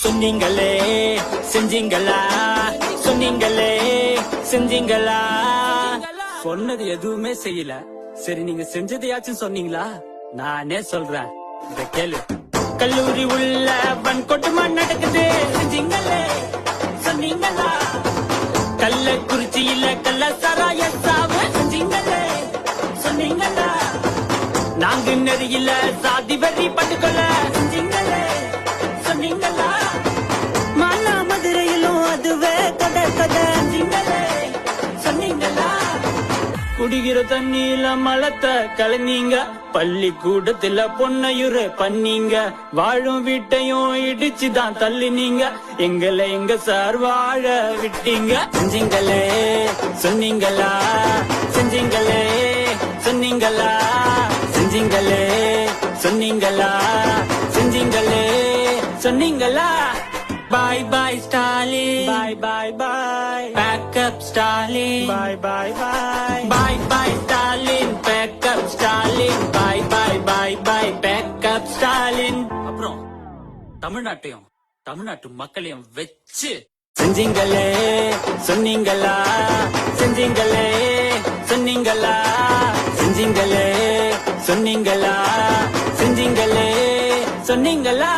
சொன்னீங்களே செஞ்சீங்களா, சொன்னீங்களே செஞ்சீங்களா. சொன்னது எதுவுமே செய்யல, சரி நீங்க செஞ்சதையாச்சும் சொன்னீங்களா? நானே சொல்றேன், இத கேளு. கல்லூரி உள்ள வன்கொடுமை நடக்குது, செஞ்சீங்களே சொன்னீங்களா. கள்ளக்குறிச்சியில கள்ள சாராய சாவு, செஞ்சீங்களே சொன்னீங்களா. நாங்க நெறியில சாதி வெறி பட்டுக்கொள்ள, செஞ்சீங்களே சொன்னீங்களா. மாலா மதுரையிலும் அதுவே கதை கதை, செஞ்சீங்களே சொன்னீங்களா. குடிக்கிற தண்ணியில மலத்தை கலந்தீங்க, பள்ளிக்கூடத்துல பொன்னையுற பண்ணீங்க, வாழும் வீட்டையும் இடிச்சுதான் தள்ளினீங்க, எங்களை எங்க சார் வாழ விட்டீங்க. செஞ்சீங்களே சொன்னீங்களா, செஞ்சீங்களே சொன்னீங்களா, செஞ்சீங்களே சொன்னீங்களா, செஞ்சீங்களே சொன்னீங்களா. Bye bye Stalin, bye bye bye, pack up Stalin, bye bye bye, bye bye Stalin, pack up Stalin, bye bye bye bye, pack up Stalin. அப்புறம் தமிழ்நாட்டையும் தமிழ்நாட்டு மக்களையும் வெச்சு செஞ்சீங்களே சொன்னீங்களா, செஞ்சீங்களே சொன்னீங்களா, செஞ்சீங்களே சொன்னீங்களா, செஞ்சீங்களே சொன்னீங்களா.